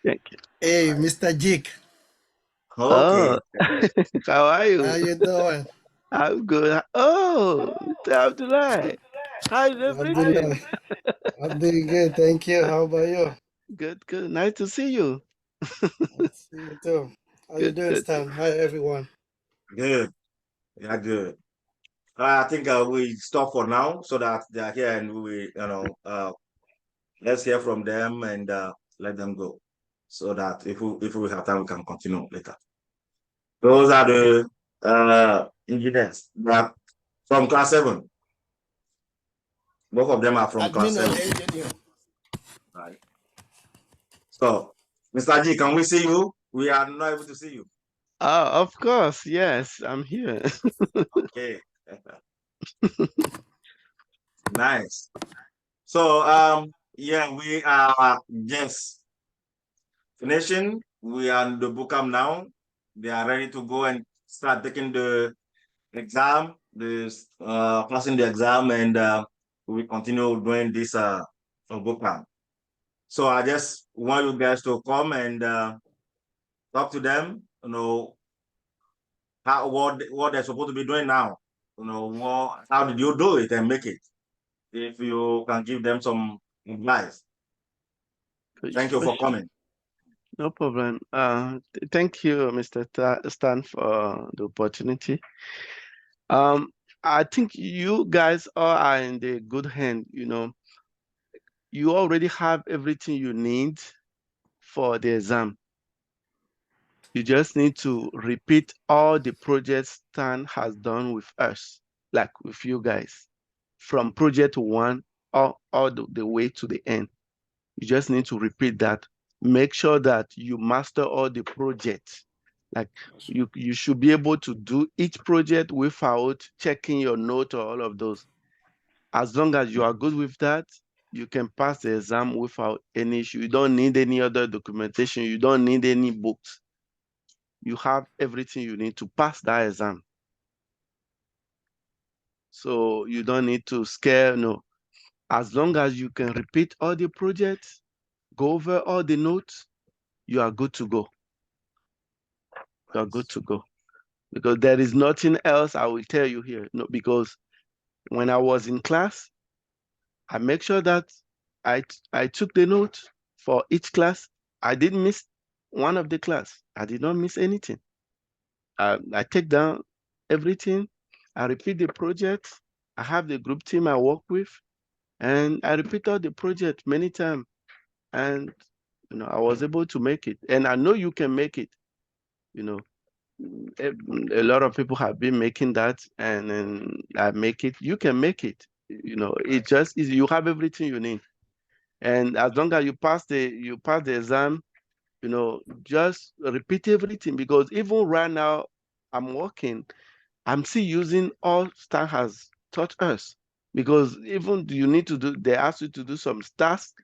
Thank you. Hey, Right. Mr. Jake, Oh, Okay. how are how you? you doing? I'm good. Oh, Mr. Abdullah, how's everything? Abdullah, I'm doing good, thank you. How about you? Good, good. Nice to see you. Nice to see you too. How you Good, doing, good. Stan? Hi, everyone. Good. Yeah, good. I think we stop for now so that they are here and let's hear from them and let them go. So that if we have time, we can continue later. Those are the engineers that from class 7. Both of them are from class Admin and 7. engineer. Right. So, Mr. G, can we see you? We are not able to see you. Of course, yes, I'm here. Okay. Nice. So, yeah, we are just finishing. We are in the bookcamp now. They are ready to go and start taking the exam, passing the exam, and we continue doing this bootcamp. So I just want you guys to come and talk to them. What they're supposed to be doing now. How did you do it and make it? If you can give them some advice. Thank you For for sure. coming. No problem. Thank you, Mr. Stan, for the opportunity. Um, I think you guys all are in the good hand. You already have everything you need for the exam. You just need to repeat all the projects Stan has done with us, like with you guys, from project one all the way to the end. You just need to repeat that. Make sure that you master all the projects. Like you should be able to do each project without checking your note or all of those. As long as you are good with that, you can pass the exam without any issue. You don't need any other documentation. You don't need any books. You have everything you need to pass that exam. So you don't need to scare, no. As long as you can repeat all the projects, go over all the notes, you are good to go. You are good to go. Because there is nothing else I will tell you here. No, because when I was in class, I make sure that I took the note for each class. I didn't miss one of the class. I did not miss anything. I take down everything. I repeat the project. I have the group team I work with, and I repeat all the project many times. And I was able to make it. And I know you can make it. You know, a lot of people have been making that, and then I make it. You can make it. It just is. You have everything you need. And as long as you pass the exam, just repeat everything, because even right now I'm working, I'm still using all Stan has taught us, because even they ask you to do some tasks,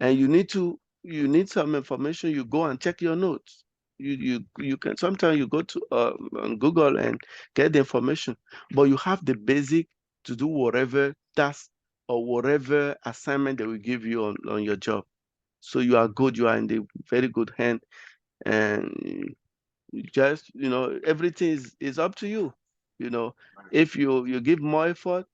and you need some information, you go and check your notes. You can sometimes you go to on Google and get the information, but you have the basic to do whatever task or whatever assignment they will give you on your job. So you are good, you are in the very good hand, and just everything is up to you. you know if you give more effort,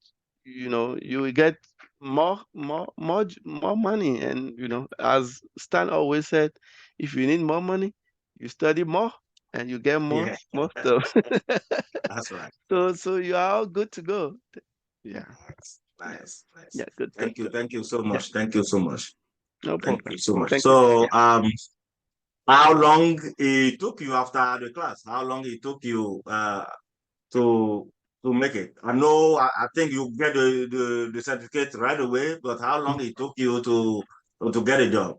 you will get more money. And as Stan always said, if you need more money, you study more and you get more Yeah, more stuff. that's right. So you are all good to go. Yeah. Nice, Yeah. nice, nice. Yeah, good, good, good. Thank you so Yeah, much. Thank you so much. no Thank problem. you so much. Thank you. So, how long it took you after the class? How long it took you to make it? I think you get the certificate right away, but how long it took you to get a job?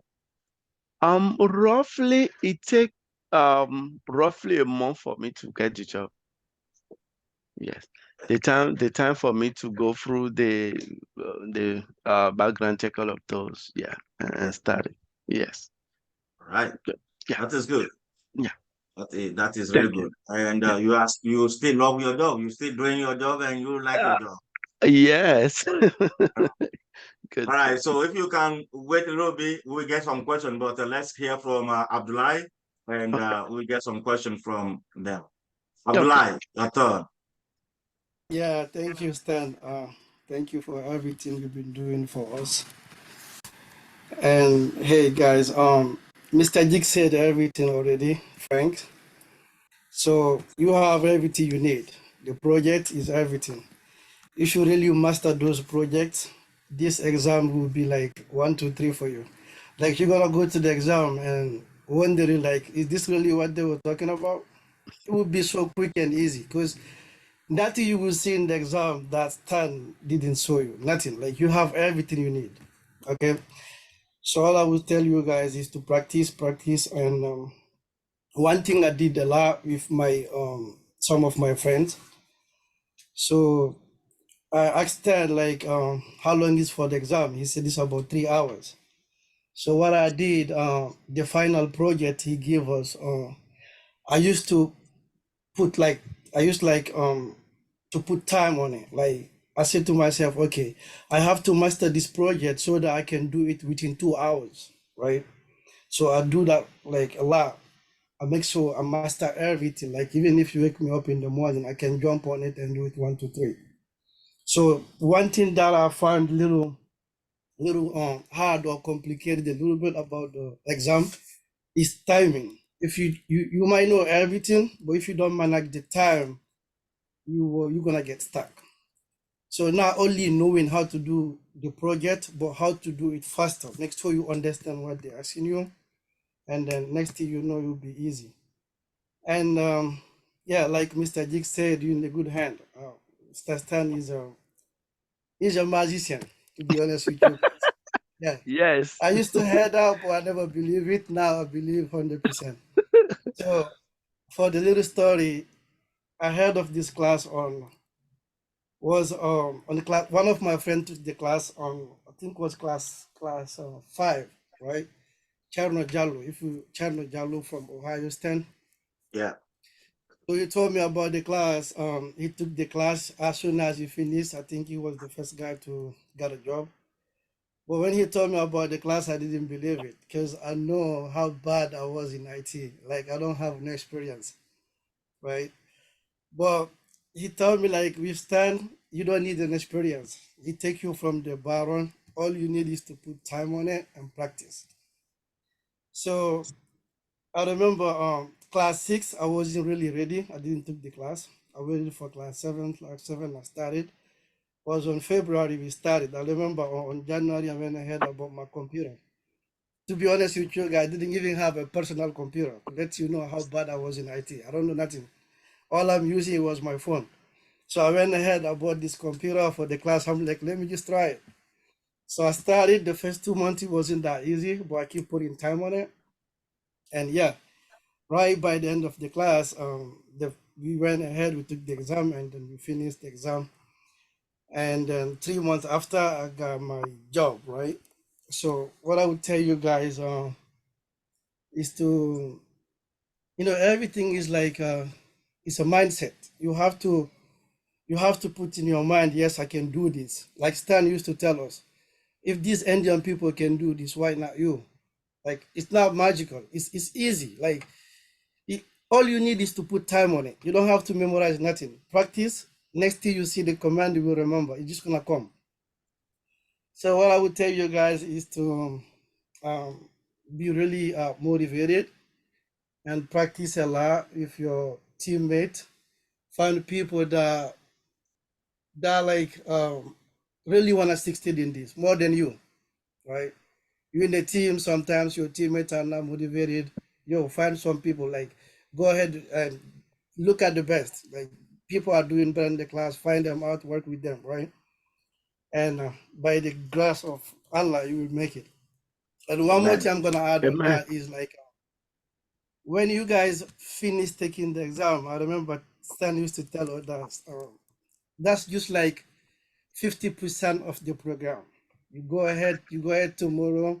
Roughly it take roughly a month for me to get the job. Yes. The time for me to go through the background check, all of those, yeah, and start it. Yes. All right, Good. Yeah. that is good. Yeah. That is really Thank you. good. And Yeah. you still love your job. You still doing your job, and you like your Uh, job. Yes. All Good. right. So if you can wait a little bit, we'll get some questions. But let's hear from Abdullah, and Okay. we'll get some questions from them. Okay. Abdullah, your turn. Yeah, thank you, Stan. Thank you for everything you've been doing for us. And hey, guys, Mr. Dick said everything already, Frank. So you have everything you need. The project is everything. If you really master those projects, this exam will be like one, two, three for you. Like you're gonna go to the exam and wondering like, is this really what they were talking about? It will be so quick and easy because nothing you will see in the exam that Stan didn't show you. Nothing. Like you have everything you need. Okay. So all I will tell you guys is to practice, practice, and one thing I did a lot with my some of my friends. So I asked Stan like, how long is for the exam? He said it's about 3 hours. So what I did, the final project he gave us, I used to put like I used like to put time on it. Like I said to myself, okay, I have to master this project so that I can do it within 2 hours, right? So I do that like a lot. I make sure I master everything. Like even if you wake me up in the morning, I can jump on it and do it one, two, three. So one thing that I find little hard or complicated a little bit about the exam is timing. If you might know everything, but if you don't manage the time, you're gonna get stuck. So not only knowing how to do the project, but how to do it faster. Make sure you understand what they're asking you, and then next thing you know, it'll be easy. And yeah, like Mr. Jig said, you're in a good hand. Mr. Stan is a magician, to be honest with you guys. Yeah, Yes. I used to head up, but I never believe it. Now I believe 100%. So for the little story, I heard of this class on the class. One of my friends took the class on, I think was class 5, right? Charno Jallo, if you Charno Jallo from Ohio State. Yeah. So he told me about the class. He took the class as soon as he finished. I think he was the first guy to get a job. But when he told me about the class, I didn't believe it because I know how bad I was in IT. Like I don't have no experience, right? But he told me like with Stan, you don't need an experience. He take you from the bottom. All you need is to put time on it and practice. So I remember class 6, I wasn't really ready. I didn't take the class. I waited for class 7. Class 7 I started. Was on February we started. I remember on January I went ahead about my computer. To be honest with you, I didn't even have a personal computer to let you know how bad I was in IT. I don't know nothing. All I'm using was my phone. So I went ahead, I bought this computer for the class. I'm like, let me just try it. So I started. The first 2 months, it wasn't that easy, but I keep putting time on it. And yeah, right by the end of the class, we went ahead, we took the exam, and then we finished the exam. And then 3 months after, I got my job, right? So what I would tell you guys is to, everything is like, it's a mindset. You have to put in your mind, yes, I can do this. Like Stan used to tell us, if these Indian people can do this, why not you? Like it's not magical. It's easy. Like all you need is to put time on it. You don't have to memorize nothing. Practice. Next thing you see the command, you will remember. It's just gonna come. So what I would tell you guys is to um, be really motivated and practice a lot with your teammate. Find people that like really wanna succeed in this more than you, right? You in the team, sometimes your teammates are not motivated. Find some people like go ahead and look at the best. Like people are doing better in the class, find them out, work with them, right? And by the grace of Allah, you will make it. And one more Amen. thing I'm gonna add on Amen. that is like when you guys finish taking the exam, I remember Stan used to tell us that's just like 50% of the program. You go ahead tomorrow,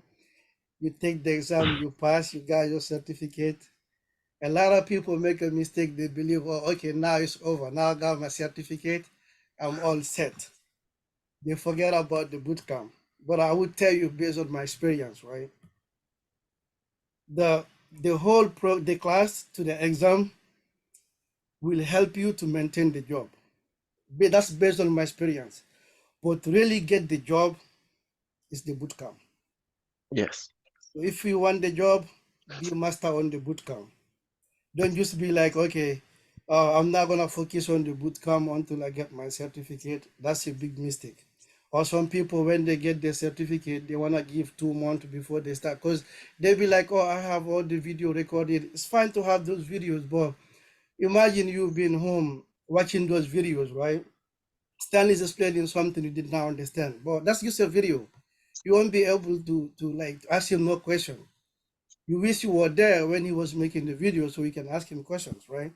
you take the exam, you pass, you got your certificate. A lot of people make a mistake. They believe, oh, okay, now it's over. Now I got my certificate. I'm all set. they forget about the boot camp. But I would tell you based on my experience, right? The the class to the exam will help you to maintain the job. That's based on my experience. But to really get the job is the boot camp. Yes. So if you want the job, be master on the boot camp. Don't just be like, okay, I'm not gonna focus on the boot camp until I get my certificate. That's a big mistake. Or some people, when they get their certificate, they wanna give 2 months before they start, because they be like, oh, I have all the video recorded. It's fine to have those videos, but imagine you being home watching those videos, right? Stanley's explaining something you did not understand, but that's just a video. You won't be able to like ask him no question. You wish you were there when he was making the video so you can ask him questions, right?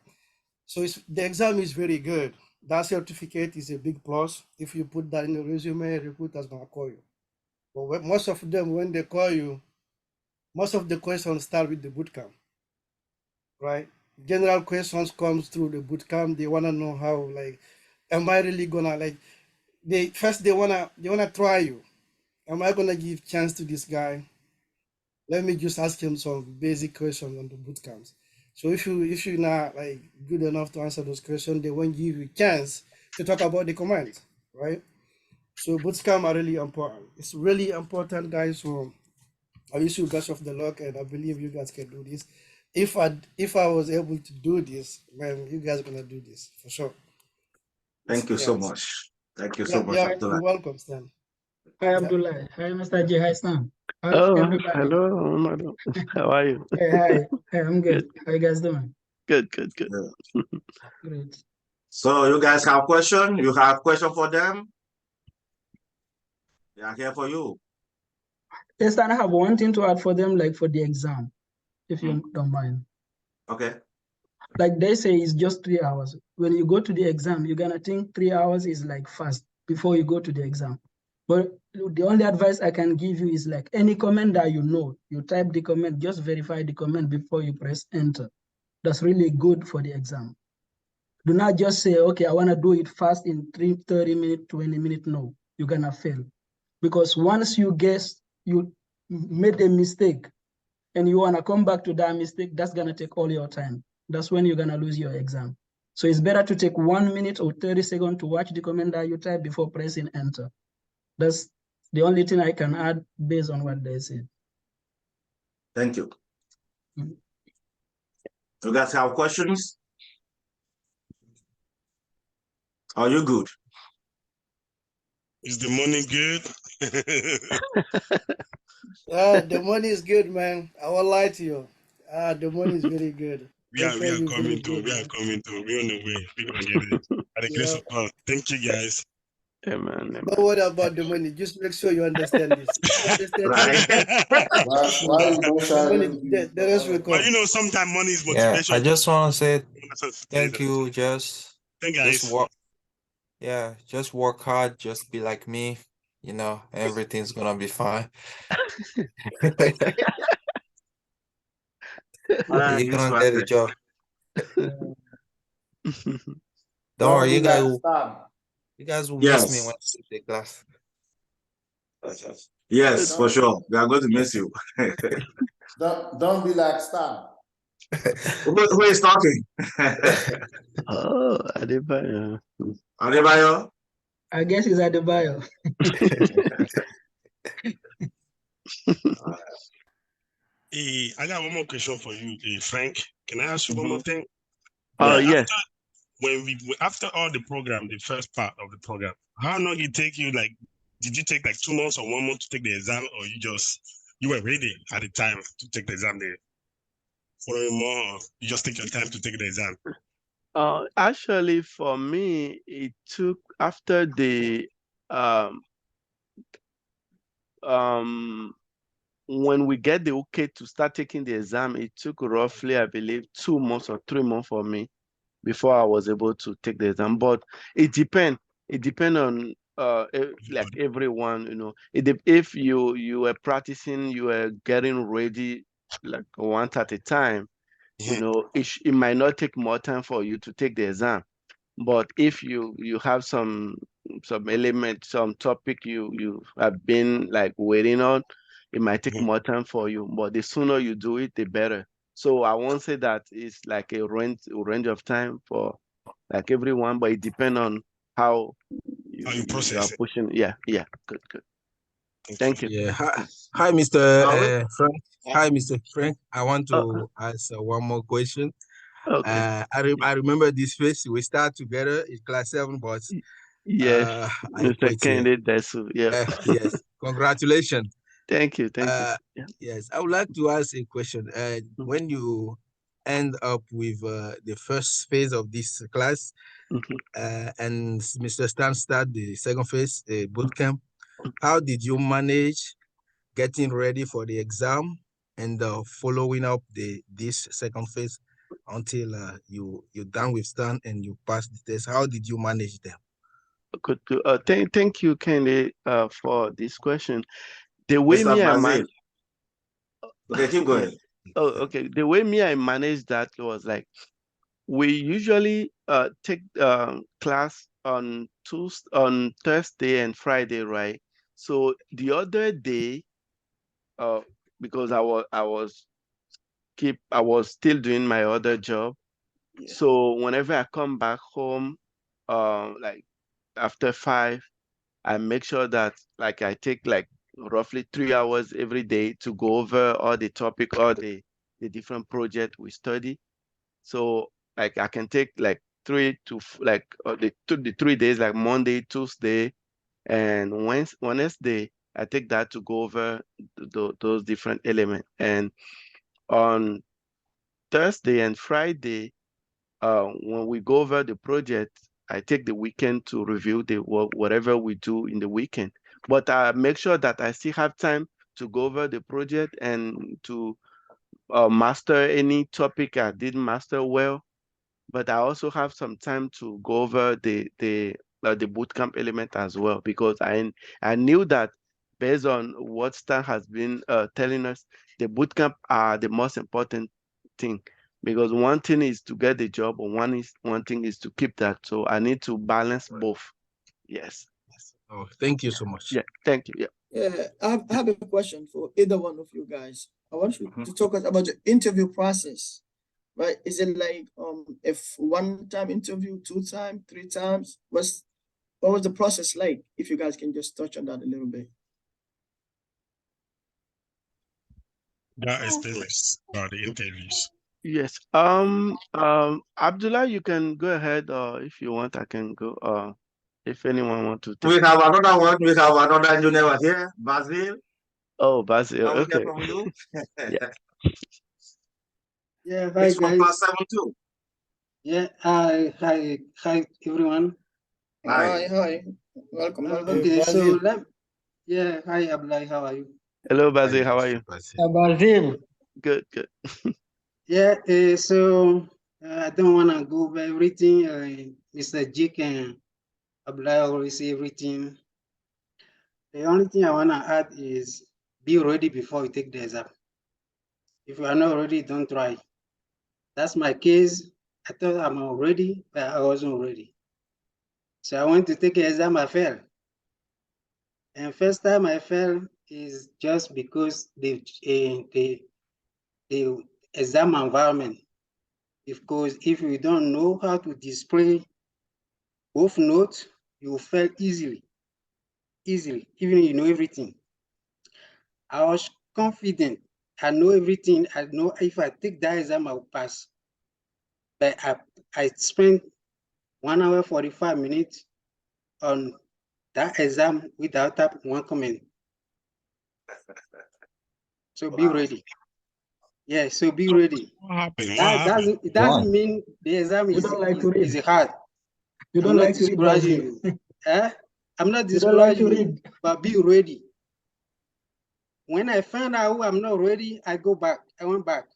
So the exam is very good. That certificate is a big plus. If you put that in the resume, recruiter's gonna call you. But most of them, when they call you, most of the questions start with the bootcamp, right? General questions comes through the bootcamp. They wanna know how, like, am I really gonna like? They wanna try you. Am I gonna give chance to this guy? Let me just ask him some basic questions on the boot camps. So if you're not like good enough to answer those questions, they won't give you a chance to talk about the command, right? So boot camp are really important. It's really important, guys. So I wish you guys of the luck, and I believe you guys can do this. If I was able to do this, man, you guys are gonna do this for sure. Thank you so Yes. much. Thank you so Yeah, much, yeah, Abdullah. you're welcome, Stan. Hi, Yeah. Abdullah. Hi, Mr. J. Hi, Stan. Hi, Oh, everybody. hello, madam. How are you? Hey, hi. Hey, I'm good. Good, How you guys doing? good, good, good. Yeah. Great. So you guys have question? You have question for them? They are here for you. Yes, Stan, I have one thing to add for them, like for the exam, if you don't mind. Okay. Like they say, it's just 3 hours. When you go to the exam, you're gonna think 3 hours is like fast before you go to the exam. But the only advice I can give you is like any comment that you know, you type the comment, just verify the comment before you press enter. That's really good for the exam. Do not just say, okay, I want to do it fast in 30 minutes, 20 minutes. No, you're going to fail. Because once you guess you made a mistake and you want to come back to that mistake, that's going to take all your time. That's when you're going to lose your exam. So it's better to take 1 minute or 30 seconds to watch the comment that you type before pressing enter. That's the only thing I can add based on what they said. Thank you. You guys have questions? Are you good? Is the money good? The money is good, man. I won't lie to you. The money is very good. we are Very coming to. good, We are man. coming to. We're on the way. We're gonna get it. By the grace Yeah. of God. Thank you, guys. Amen, Don't amen. worry about the money. Just make sure you understand this. If you understand Right. this, Why you the money, shouting the rest will But come. sometimes money is Yeah, motivation. I just want to say thank you. Thank Just guys. work. Yeah, just work hard. Just be like me. You know, everything's gonna be fine. You're It's gonna get a perfect. job. Don't Don't worry, be like Stan. you guys will miss me when Yes. I leave the class. Yes, for sure. We are going to miss you. Don't be like Stan. Who is talking? Oh, Adebayo. Adebayo? I guess it's at the bio. Hey, I got one more question for you, Frank. Can I ask you one more thing? Oh, Yeah. yes. After all the program, the first part of the program, how long it take you? Like, did you take like 2 months or 1 month to take the exam, or you were ready at the time to take the exam? The following more, you just take your time to take the exam. Actually, for me, it took after the when we get the okay to start taking the exam, it took roughly, I believe, 2 months or 3 months for me before I was able to take the exam. But it depends. It depends on like everyone, you know. If you were practicing, you were getting ready like one at a time, you know, it might not take more time for you to take the exam. But if you have some some element, some topic you have been like waiting on, it might take more time for you. But the sooner you do it, the better. So I won't say that it's like a range of time for like everyone, but it depends on how How you you are process it. pushing. Yeah, yeah, good, good. Thank you. Yeah. Hi, Mr. Frank. Hi, Mr. Frank. I want to ask one more question. Okay. I remember this face. We start together in class 7, but Yes, I Mr. quit here. Kennedy Desu. Yeah. Yes. Congratulations. Thank you. Thank you. Yeah. Yes, I would like to ask a question. When you end up with the first phase of this class, and Mr. Stan start the second phase, boot camp, how did you manage getting ready for the exam and following up this second phase until you're done with Stan and you pass the test? How did you manage them? Good. Good. Thank you, Kennedy, for this question. The way Mr. me I Brazil. man. Okay, keep going. Oh, okay. The way me I managed that was like we usually take class on Thursday and Friday, right? So the other day, because I was still doing my other job. So whenever I come back home, like after 5, I make sure that like I take like roughly 3 hours every day to go over all the topic, all the different project we study. So like I can take like the 3 days, like Monday, Tuesday, and Wednesday. I take that to go over those different elements. And on Thursday and Friday, when we go over the project, I take the weekend to review whatever we do in the weekend. But I make sure that I still have time to go over the project and to master any topic I didn't master well. But I also have some time to go over the bootcamp element as well, because I knew that based on what Stan has been telling us, the bootcamp are the most important thing, because one thing is to get the job, or one thing is to keep that. So I need to balance both. Yes. Oh, thank you so much. Yeah. Thank you. Yeah. Yeah, I have a question for either one of you guys. I want you to talk about the interview process, right? Is it like if one-time interview, 2 times, 3 times? What was the process like? If you guys can just touch on that a little bit. That experience about the interviews. Yes. Abdullah, you can go ahead, or if you want, I can go. If anyone want to take. We have another one. We have another engineer here, Basil. Oh, Basil. Can we Okay. hear from you? Yeah. Yeah, hi He's from guys. class 7 too. Yeah, hi everyone. Hi. Welcome. Okay, so yeah, hi Ablai, how are you? Hello, Basil. How are you? Basil. Good, good. Yeah, so I don't want to go over everything. Mr. Jake and Ablai already say everything. The only thing I want to add is be ready before you take the exam. If you are not ready, don't try. That's my case. I thought I'm ready, but I wasn't ready. So I went to take an exam, I failed. And first time I failed is just because the exam environment. Because if you don't know how to display both notes, you fail easily, even you know everything. I was confident. I know everything. I know if I take that exam, I will pass. But I spent 1 hour 45 minutes on that exam without one comment. So be ready. Yeah, so be ready. What happened? It doesn't mean the exam is hard. You don't like to read, discouraging you. I'm not discouraging you, but be ready. When I found out I'm not ready, I went back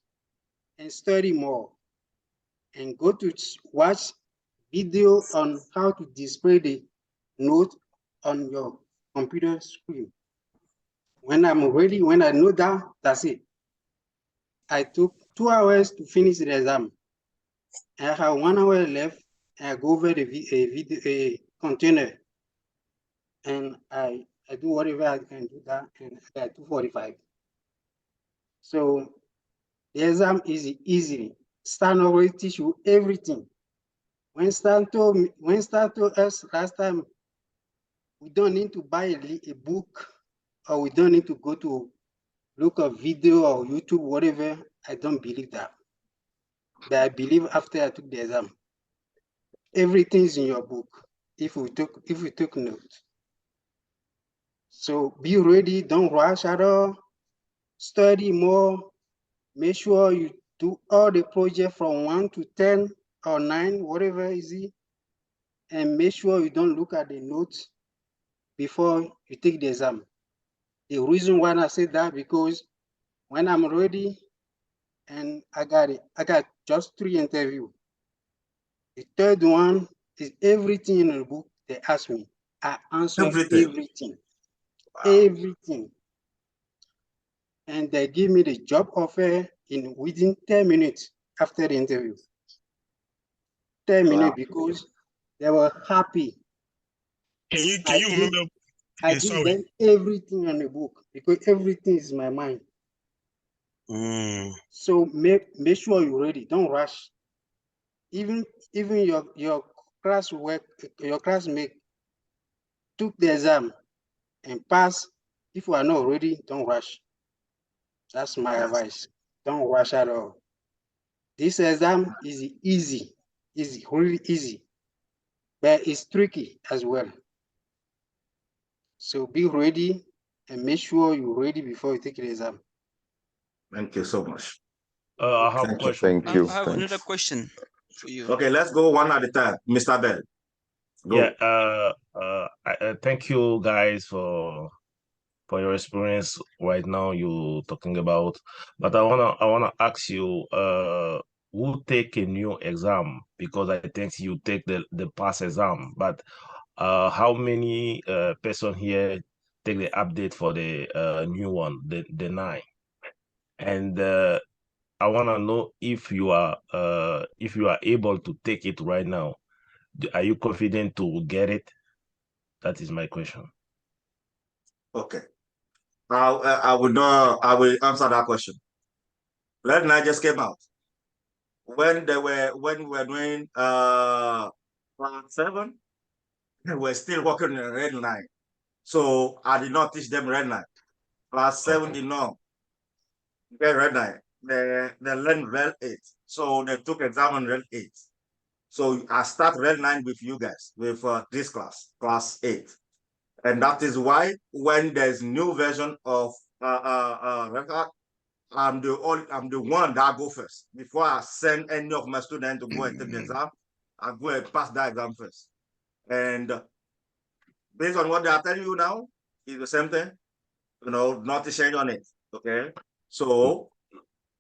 and study more and go to watch video on how to display the note on your computer screen. When I'm ready, when I know that, that's it. I took 2 hours to finish the exam. I have 1 hour left. I go over the video container and I do whatever I can do that, and I got 245. So the exam is easy. Stan already teach you everything. When Stan told us last time, we don't need to buy a book, or we don't need to go to look at video or YouTube, whatever. I don't believe that. But I believe after I took the exam, everything's in your book if we took notes. So be ready, don't rush at all. Study more. Make sure you do all the project from 1 to 10 or 9, whatever is it. And make sure you don't look at the notes before you take the exam. The reason why I say that, because when I'm ready and I got just 3 interviews. The third one is everything in the book they ask me. I answer everything. Wow. Everything. And they give me the job offer within 10 minutes after the interview. 10 minutes, because they were happy. Can you remember? I give them everything on the book, because everything is in my mind. So make sure you're ready. Don't rush. Even your classmate took the exam and passed. If you are not ready, don't rush. That's my advice. Don't rush at all. This exam is easy, really easy, but it's tricky as well. So be ready and make sure you're ready before you take the exam. Thank you so much. I have a question. Thank you. I have another question for you. Okay, let's go one at a time. Mr. Bell. Go. Yeah. Thank you guys for your experience right now you talking about. But I wanna ask you, who take a new exam? Because I think you take the pass exam, but how many person here take the update for the new one, the 9? And I wanna know if you are able to take it right now. Are you confident to get it? That is my question. Okay. I will answer that question. Red 9 just came out. When we were doing Class 7, we were still working in Red 9. So I did not teach them Red 9. Class 7 did not get Red 9. They learned Red 8. So they took exam on Red 8. So I start Red 9 with you guys, with this Class 8. And that is why when there's new version of record, I'm the one that go first. Before I send any of my students to go and take the exam, I go and pass that exam first. And based on what they are telling you now, it's the same thing. Not to change on it. Okay. So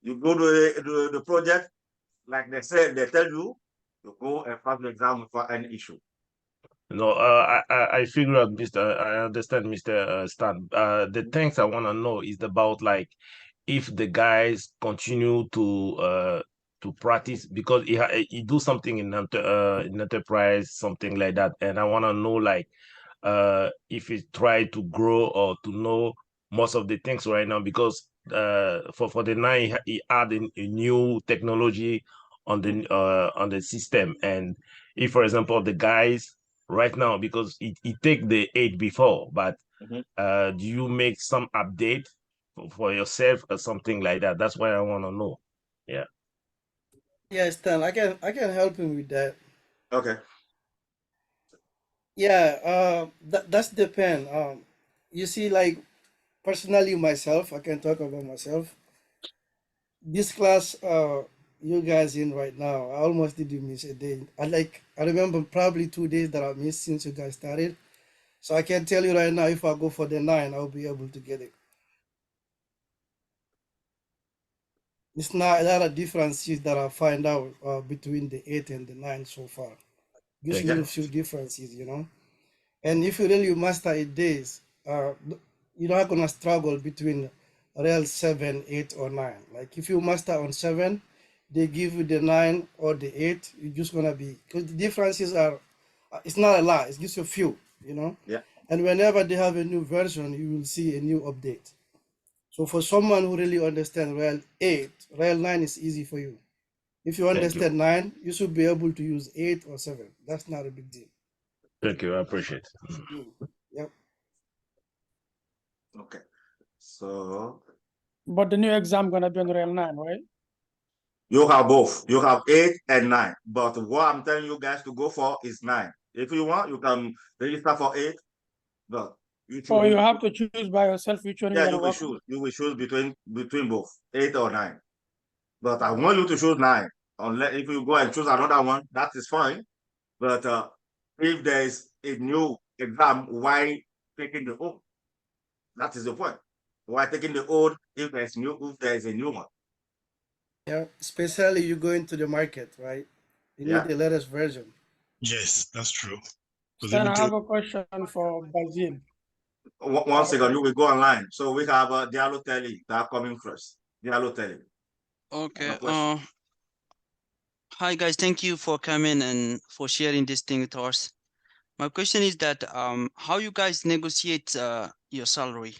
you go to the project, like they said, they tell you, you go and pass the exam without any issue. No, I figure out, I understand, Mr. Stan. The things I want to know is about, like, if the guys continue to practice, because he do something in enterprise, something like that, and I want to know, like, if he try to grow or to know most of the things right now, because for the 9 he add a new technology on the system. And if, for example, the guys right now, because he take the 8 before, but do you make some update for yourself or something like that? That's why I want to know. Yeah. Yes, Stan, I can help him with that. Okay. Yeah, that's depend. You see, like, personally myself, I can talk about myself. This class, you guys in right now, I almost didn't miss a day. I remember probably 2 days that I missed since you guys started. So I can tell you right now, if I go for the 9, I'll be able to get it. It's not a lot of differences that I find out between the 8 and the 9 so far. Just little few differences, And if you really master it days, you're not gonna struggle between real 7, 8, or 9. Like if you master on 7, they give you the 9 or the 8. You're just gonna be, because the differences are, it's not a lot. It's just a few, Yeah. And whenever they have a new version, you will see a new update. So for someone who really understands RHEL 8, RHEL 9 is easy for you. If you understand 9, you should be able to use 8 or 7. That's not a big deal. Thank you. I appreciate it. Yep. Okay. So But the new exam gonna be on RHEL 9, right? you have both. You have 8 and 9. But what I'm telling you guys to go for is 9. If you want, you can register for 8. But you Or you choose. have to choose by yourself which one Yeah, you're you gonna will work choose. You will choose between both 8 or 9. But I want you to choose 9. Unless if you go and choose another one, that is fine. But if there is a new exam, why taking the old? That is the point. Why taking the old if there's a new one? Yeah, especially you go into the market, right? You need Yeah. the latest version. Yes, that's true. Because Then I everything. have a question for Bazil. One second, you will go online. So we have Diallo Telly that are coming first. Diallo Telly. Okay. Hi guys, thank you for coming and for sharing this thing with us. My question is that how you guys negotiate your salary?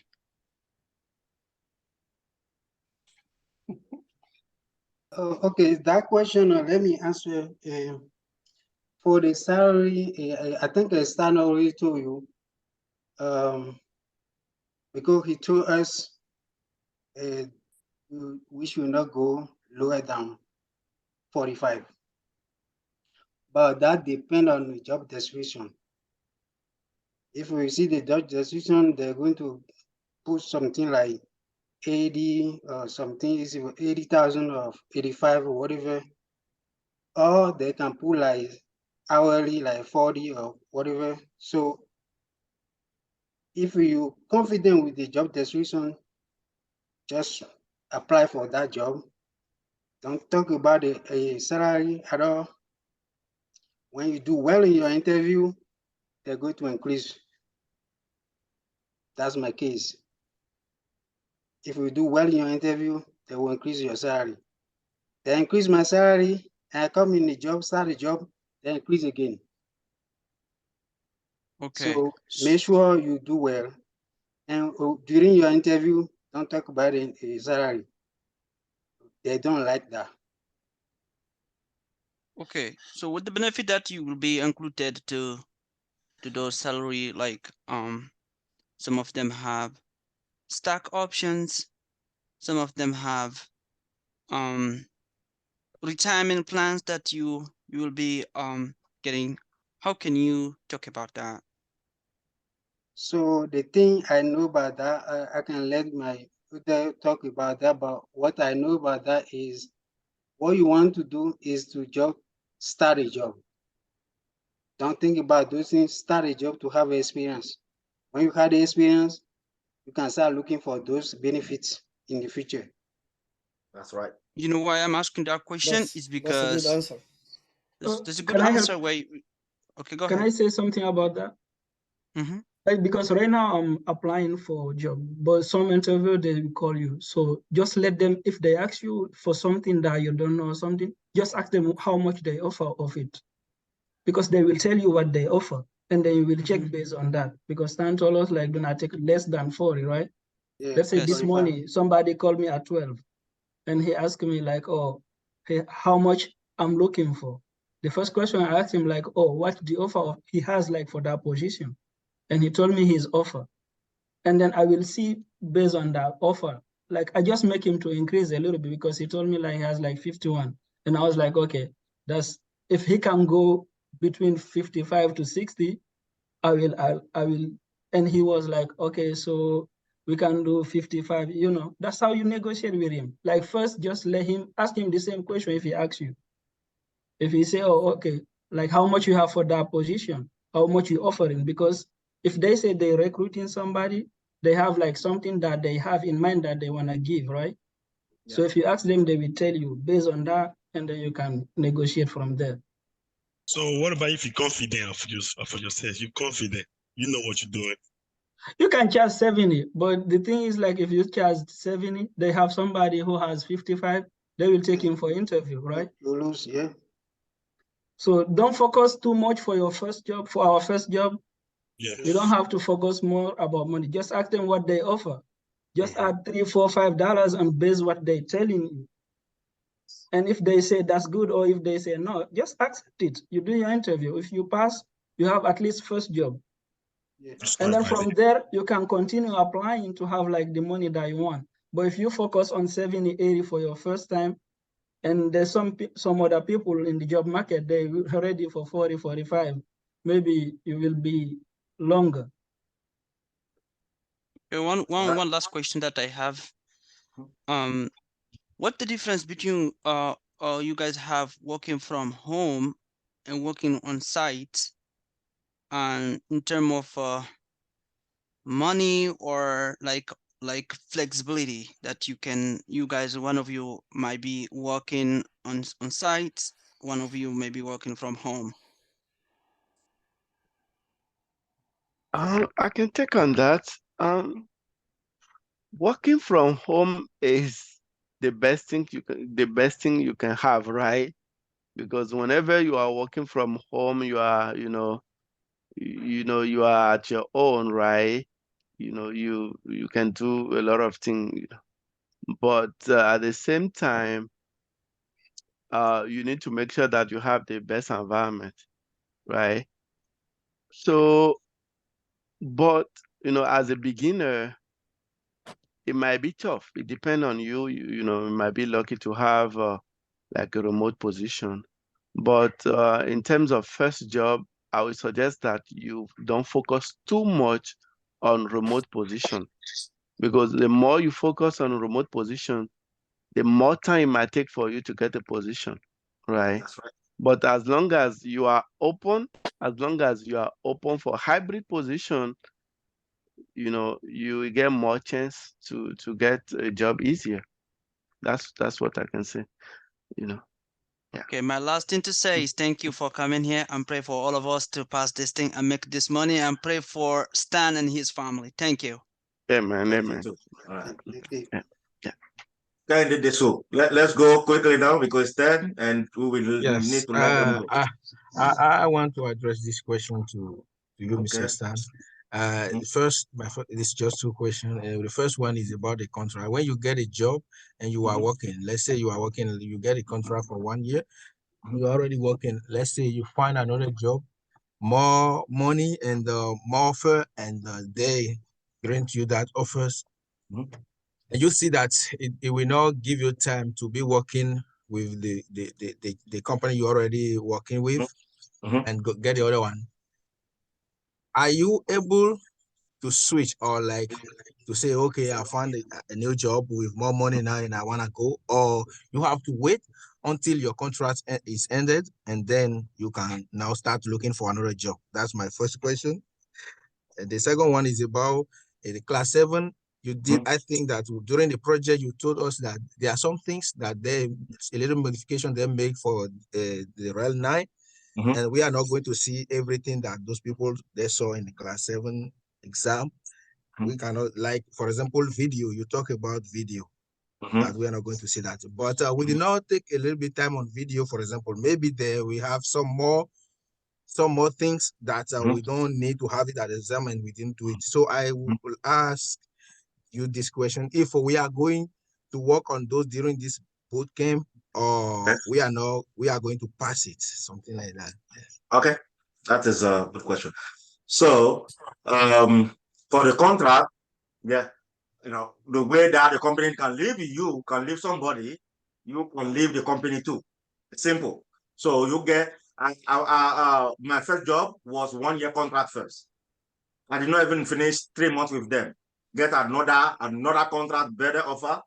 Okay, that question, let me answer. For the salary, I think Stan already told you, because he told us we should not go lower than 45. But that depends on the job description. If we see the job description, they're going to put something like 80 or something, 80,000 or 85 or whatever. Or they can put like hourly, like 40 or whatever. So if you confident with the job description, just apply for that job. Don't talk about a salary at all. When you do well in your interview, they're going to increase. That's my case. If you do well in your interview, they will increase your salary. They increase my salary, and I come in the job, start the job, they increase again. Okay. So make sure you do well. And during your interview, don't talk about the salary. They don't like that. Okay. So with the benefit that you will be included to those salary, like some of them have stock options, some of them have retirement plans that you will be getting. How can you talk about that? So the thing I know about that, I can let my talk about that, but what I know about that is what you want to do is to just start a job. Don't think about those things, start a job to have experience. When you have the experience, you can start looking for those benefits in the future. That's right. You know why I'm asking that question is because that's a good answer. There's a good Can I answer. help? Why? Okay, go Can ahead. I say something about that? Like, because right now I'm applying for a job, but some interview they will call you. So just let them, if they ask you for something that you don't know or something, just ask them how much they offer of it. Because they will tell you what they offer. And then you will check based on that. Because Stan told us like do not take less than 40, right? Yeah, Let's say this 45. morning somebody called me at 12 and he asked me like, oh, hey, how much I'm looking for. The first question I asked him like, oh, what's the offer he has like for that position? And he told me his offer. And then I will see based on that offer. Like I just make him to increase a little bit because he told me like he has like 51. And I was like, okay, that's if he can go between 55 to 60, I will. And he was like, okay, so we can do 55. You know, that's how you negotiate with him. Like first, just ask him the same question if he asks you. If he say, oh, okay, like how much you have for that position, how much you offering? Because if they say they're recruiting somebody, they have like something that they have in mind that they want to give, right? Yeah. So if you ask them, they will tell you based on that, and then you can negotiate from there. So what about if you're confident of yourself? You're confident. You know what you're doing. You can charge 70, but the thing is like if you charge 70, they have somebody who has 55, they will take him for interview, right? You lose, yeah. So don't focus too much for your first job, for our first job. Yeah. You don't have to focus more about money. Just ask them what they offer. Just add $3, $4, $5 and base what they're telling you. And if they say that's good, or if they say no, just accept it. You do your interview. If you pass, you have at least first job. Yeah. And then from there, you can continue applying to have like the money that you want. But if you focus on 70, 80 for your first time, and there's some other people in the job market, they're ready for 40, 45, maybe you will be longer. One last question that I have. What the difference between you guys have working from home and working on site, and in terms of money or like flexibility that you guys, one of you might be working on site, one of you may be working from home? I can take on that. Working from home is the best thing you can have, right? Because whenever you are working from home, you are, you are at your own, right? You can do a lot of things, but at the same time, you need to make sure that you have the best environment, right? So, but as a beginner, it might be tough. It depends on you. You might be lucky to have like a remote position. But in terms of first job, I would suggest that you don't focus too much on remote position, because the more you focus on remote position, the more time it might take for you to get a position, right? That's right. But as long as you are open, for hybrid position, you will get more chance to get a job easier. That's what I can say. Yeah. Okay, my last thing to say is thank you for coming here, and pray for all of us to pass this thing and make this money, and pray for Stan and his family. Thank you. Amen. Thank you Amen. too. All right. Okay. Can did this so let's go quickly now because then and we will Yes. need to let them go. I want to address this question to you, Okay. Mr. Stan. It's just two questions. The first one is about the contract. When you get a job and you are working, let's say you are working, you get a contract for 1 year, you're already working. Let's say you find another job, more money and more offer, and they grant you that offers. And you see that it will not give you time to be working with the company you're already working with and get the other one. Are you able to switch, or like to say, okay, I found a new job with more money now and I want to go, or you have to wait until your contract is ended and then you can now start looking for another job? That's my first question. And the second one is about the Class 7. You did, I think that during the project, you told us that there are some things that a little modification they make for the RHEL 9. And we are not going to see everything that those people they saw in the Class 7 exam. We cannot, like, for example, video, you talk about video, that we are not going to see that. But we did not take a little bit time on video, for example. Maybe there we have some more things that we don't need to have it at the exam and we didn't do it. So I will ask you this question: if we are going to work on those during this boot camp, or we are going to pass it, something like that. Okay, that is a good question. So for the contract, the way that the company can leave you, can leave somebody, you can leave the company too. It's simple. So you get my first job was 1 year contract first. I did not even finish 3 months with them. Get another contract, better offer.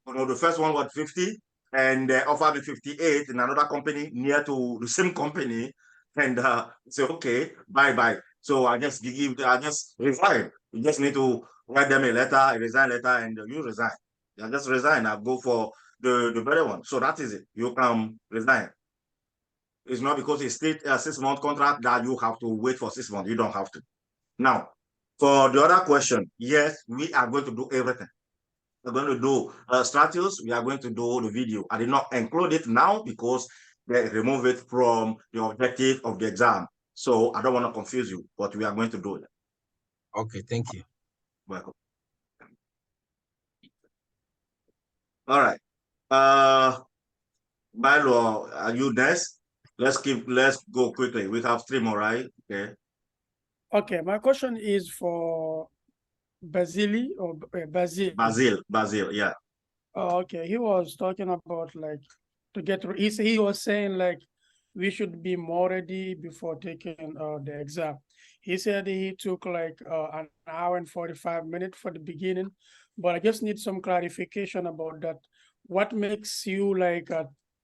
The first one was 50, and they offered me 58 in another company near to the same company, and say, okay, bye. So I just resign. You just need to write them a letter, a resign letter, and you resign. You just resign. I go for the better one. So that is it. You can resign. It's not because it's still a 6-month contract that you have to wait for 6 months. You don't have to. Now, for the other question, yes, we are going to do everything. We're going to do status. We are going to do the video. I did not include it now because they remove it from the objective of the exam. So I don't want to confuse you, but we are going to do it. Okay, thank you. Welcome. All right. Milo, are you next? Let's go quickly. We have 3 more, right? Okay. Okay, my question is for Basili or Basil. Basil, yeah. Oh, okay. He was talking about like to get he was saying like we should be more ready before taking the exam. He said he took like an hour and 45 minutes for the beginning, but I just need some clarification about that. What makes you like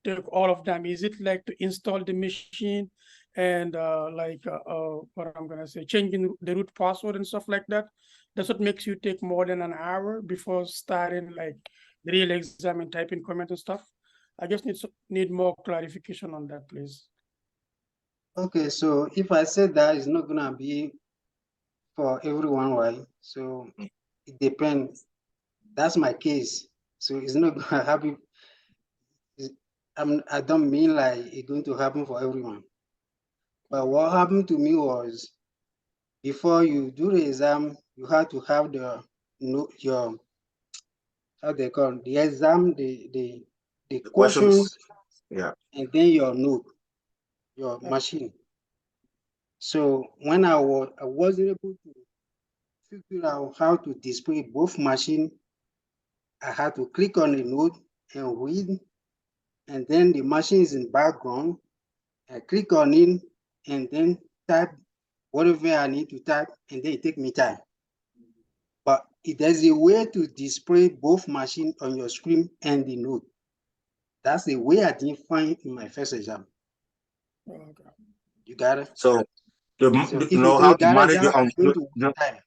take all of them? Is it like to install the machine and what I'm gonna say, changing the root password and stuff like that? That's what makes you take more than an hour before starting like the real exam and typing comment and stuff. I just need more clarification on that, please. Okay, so if I said that, it's not gonna be for everyone, right? So it depends. That's my case. So it's not gonna happen. I don't mean like it's going to happen for everyone. But what happened to me was before you do the exam, you have to have your how they call it, the exam, the questions, yeah, and then your note, your machine. So when I wasn't able to figure out how to display both machines, I had to click on the note and read, and then the machine is in background. I click on it and then type whatever I need to type, and then it take me time. But there's a way to display both machines on your screen and the note. That's the way I didn't find in my first exam. Okay. You got it? So to if know you how to got manage it, I'm going to time.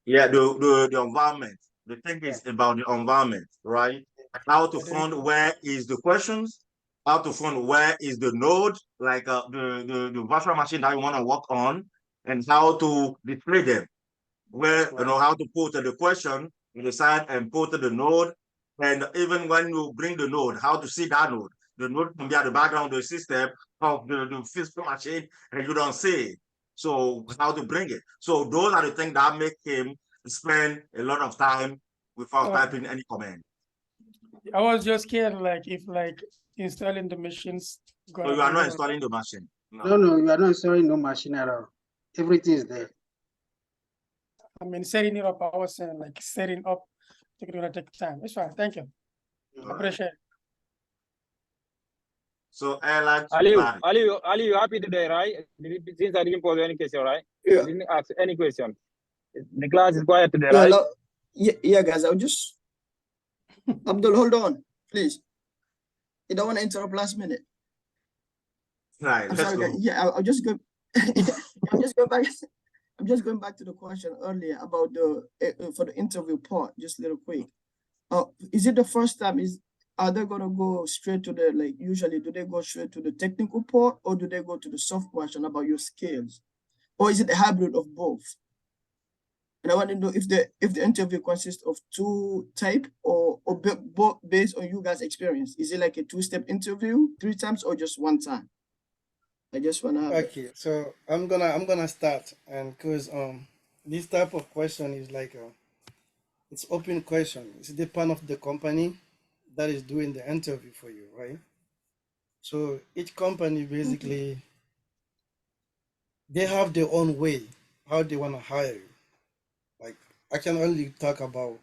Yeah, the environment. The thing is about the environment, right? How to find where is the questions, how to find where is the node, like the virtual machine that you want to work on, and how to display them. Where you know how to put the question in the side and put the node, and even when you bring the node, how to see that node. The node can be at the background of the system of the physical machine, and you don't see it. So how to bring it. So those are the things that make him spend a lot of time without typing any command. I was just scared like if like installing the machines. So you are not installing the machine. No, you are not installing no machine at all. Everything is there. I mean, setting it up, I was saying like setting up, it's gonna take time. It's fine. Thank you. Appreciate it. So Alex, Ali, you happy today, right? Since I didn't pose any question, right? Yeah. I didn't ask any question. The class is quiet today, Yeah, right? yeah, guys. I'll just Abdul, hold on, please. You don't want to interrupt last minute. Right. I'm sorry, guys. Yeah, I'll just go. I'm just going back. I'm just going back to the question earlier about the for the interview part. Just a little quick. Is it the first time? Are they gonna go straight to the like? Usually, do they go straight to the technical part, or do they go to the soft question about your skills, or is it a hybrid of both? And I want to know if the interview consists of 2 types or both based on you guys' experience. Is it like a 2-step interview, 3 times, or just 1 time? I just want to have Okay, so I'm gonna start, and because this type of question is like it's open question. It's the part of the company that is doing the interview for you, right? So each company basically they have their own way how they want to hire you. Like I can only talk about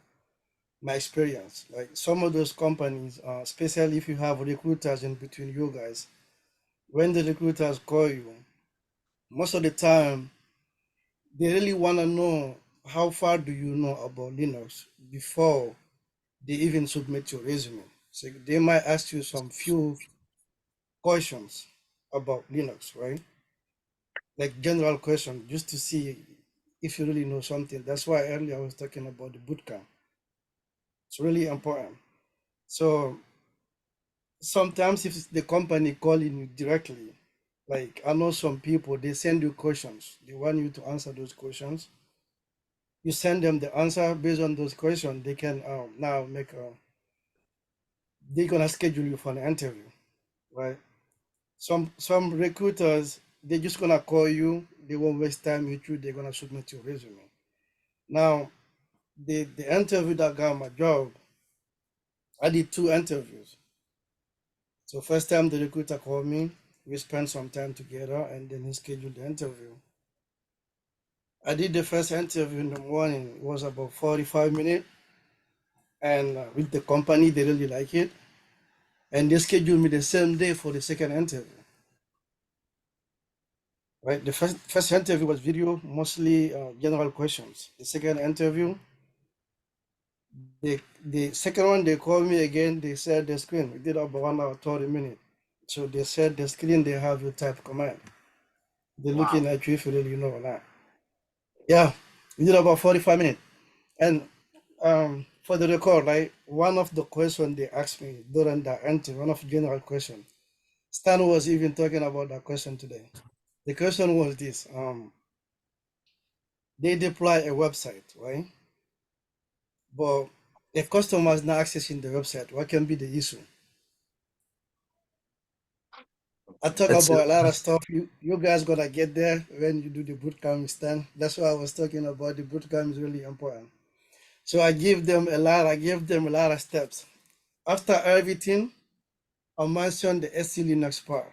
my experience. Like some of those companies, especially if you have recruiters in between you guys, when the recruiters call you, most of the time they really want to know how far do you know about Linux before they even submit your resume. So they might ask you some few questions about Linux, right? Like general question, just to see if you really know something. That's why earlier I was talking about the bootcamp. It's really important. So sometimes if the company calling you directly, like I know some people, they send you questions. They want you to answer those questions. You send them the answer based on those questions. They can now make they're gonna schedule you for an interview, right? Some recruiters they're just gonna call you. They won't waste time with you. They're gonna submit your resume. Now, the interview that got my job, I did 2 interviews. So first time the recruiter called me, we spent some time together, and then he scheduled the interview. I did the first interview in the morning. It was about 45 minutes, and with the company, they really like it, and they scheduled me the same day for the second interview. Right, the first interview was video, mostly general questions. The second interview, the second one, they called me again. They said the screen. We did about 1 hour 30 minutes. So they said the screen, they have you type command. They're looking at you if you really know or not. Yeah, we did about 45 minutes. And for the record, like one of the questions they asked me during the interview, one of the general question, Stan was even talking about that question today. The question was this: they deploy a website, right? But the customer is not accessing the website. What can be the issue? I talk That's about it. a lot of stuff. You guys gonna get there when you do the bootcamp, Stan. That's why I was talking about the bootcamp is really important. So I give them a lot. I give them a lot of steps. After everything, I mentioned the SC Linux part,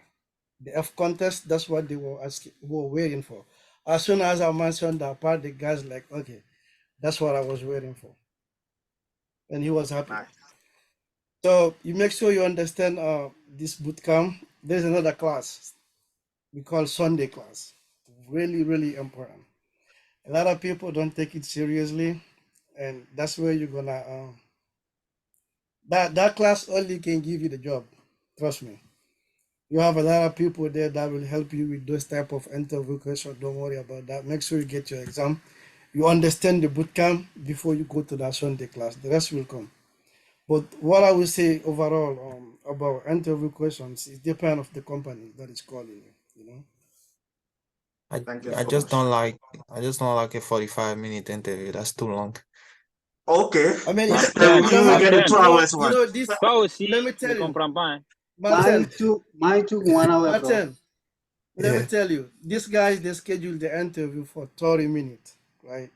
the F contest. That's what they were asking, were waiting for. As soon as I mentioned that part, the guys like, okay, that's what I was waiting for, and he was happy. Nice. So you make sure you understand this bootcamp. There's another class we call Sunday class. Really, really important. A lot of people don't take it seriously, and that's where you're gonna that class only can give you the job. Trust me. You have a lot of people there that will help you with those type of interview questions. Don't worry about that. Make sure you get your exam. You understand the bootcamp before you go to that Sunday class. The rest will come. But what I will say overall about interview questions is depend of the company that is calling you. You know. Thank you I so just much. don't like a 45-minute interview. That's too long. Okay. I mean, Then you don't we have get to. the 2 hours You one. know this. Toi aussi, Let me ne tell you, comprends pas. Hein? Martin. Mine took 1 hour, bro. Martin. Let me Yeah. tell you, these guys they schedule the interview for 30 minutes, right?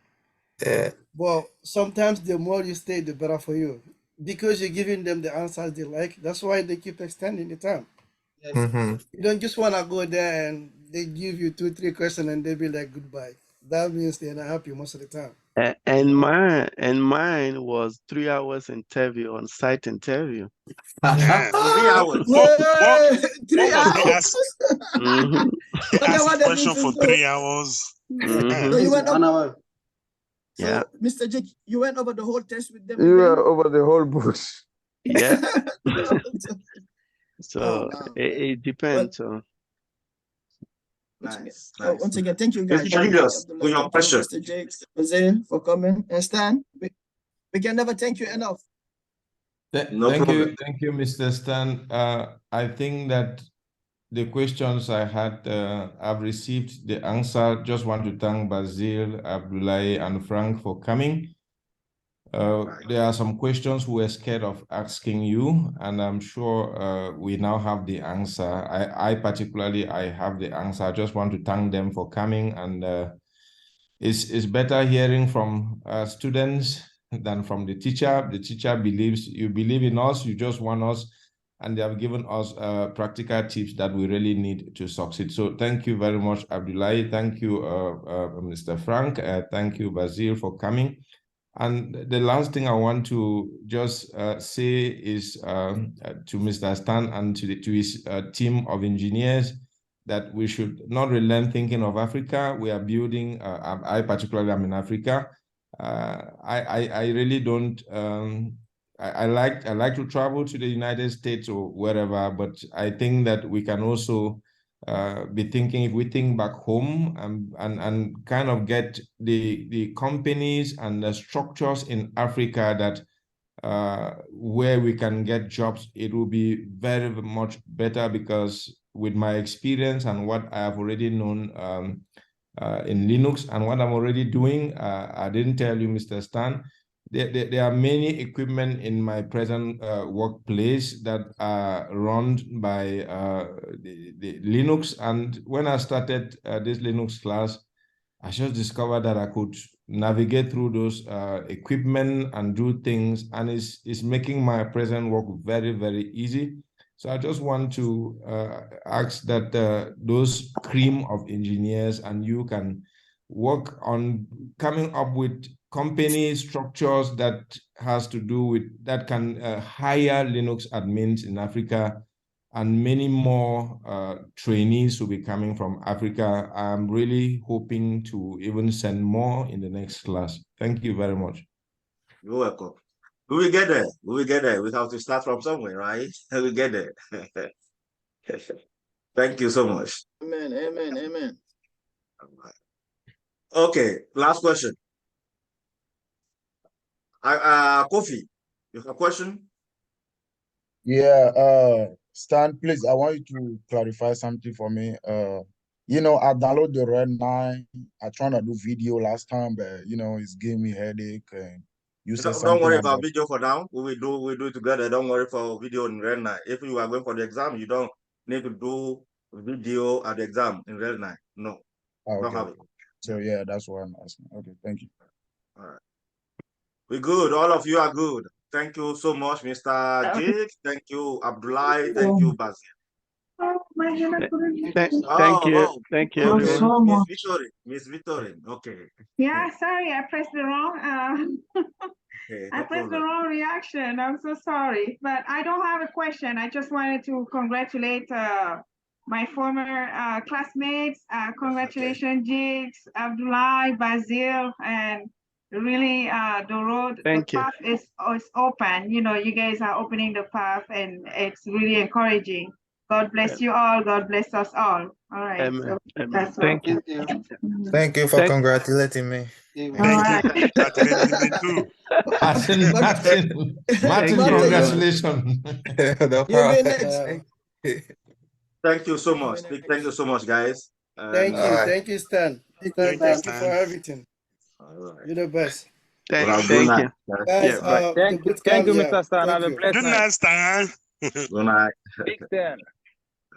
Yeah. Well, sometimes the more you stay, the better for you. Because you're giving them the answers they like. That's why they keep extending the time. Yes. Mm-hmm. You don't just want to go there and they give you 2-3 questions and they be like goodbye. That means they're not happy most of the time. And mine was 3 hours interview, on site interview. Damn. 3 hours. What 3 was they hours. ask? Mm-hmm. They But then asked what a they question need to for do. 3 hours. Mm-hmm. So you went 1 up. hour. Yeah. So Mr. Jake, you went over the whole test with them You again? were over the whole bush. Yeah. Oh So wow. it Well, depends. So Nice. once again, thank you guys. Mr. Thank you, Julius, Abdullah. with your Thank question. you, Mr. Jake, Basil, for coming. And Stan, we can never thank you enough. No problem. Thank you, Mr. Stan. I think that the questions I had, I've received the answer. Just want to thank Basil, Abdullah, and Frank for coming. There are some questions we were scared of asking you, and I'm sure we now have the answer. I particularly, I have the answer. I just want to thank them for coming, and it's better hearing from students than from the teacher. The teacher believes, you believe in us, you just want us, and they have given us practical tips that we really need to succeed. So thank you very much, Abdullah. Thank you, Mr. Frank. Thank you, Basil, for coming. And the last thing I want to just say is to Mr. Stan and to his team of engineers that we should not relent thinking of Africa. We are building, I particularly am in Africa. I really don't, I like to travel to the United States or wherever, but I think that we can also be thinking, if we think back home and kind of get the companies and the structures in Africa that where we can get jobs, it will be very much better, because with my experience and what I have already known in Linux and what I'm already doing, I didn't tell you, Mr. Stan, there are many equipment in my present workplace that are run by the Linux. And when I started this Linux class, I just discovered that I could navigate through those equipment and do things, and it's making my present work very, very easy. So I just want to ask that those cream of engineers and you can work on coming up with company structures that has to do with that can hire Linux admins in Africa, and many more trainees will be coming from Africa. I'm really hoping to even send more in the next class. Thank you very much. You're welcome. We will get there. We will get there. We have to start from somewhere, right? We will get there. Thank you so much. Amen, amen, amen. Okay, last question. Kofi, you have a question? Yeah, Stan, please, I want you to clarify something for me. You know, I downloaded the Red 9. I tried to do video last time, but you know, it's giving me headache. And you said Don't something worry about about video for now. We do it together. Don't worry for video in Red 9. If you are going for the exam, you don't need to do video at the exam in Red 9. No, don't have it. So yeah, that's what I'm asking. Okay, thank you. All right. We're good. All of you are good. Thank you so much, Mr. Jake. Thank you, Abdullah. Thank you, Basil. Thank you. Thank you, everyone. Miss Victoria. Okay. Yeah, sorry, I pressed the wrong. Okay, I pressed the wrong reaction. I'm so sorry, but I don't have a question. I just wanted to congratulate my former classmates. Congratulations, Jigs, Abdullah, Basil, and really the path is open. You know, you guys are opening the path, and it's really encouraging. God bless you all. God bless us all. All right. Amen. So Amen. Thank you. Thank you for congratulating me. Thank you for congratulating me too. Martin, congratulations. You'll be next. Thank you so much. Thank you so much, guys. Thank you, Stan. Thank you for everything. All right. You're the best. Thank you. Guys, Thank you, Mr. Stan. Have a blessed Good night, Stan. Good night. Big Stan.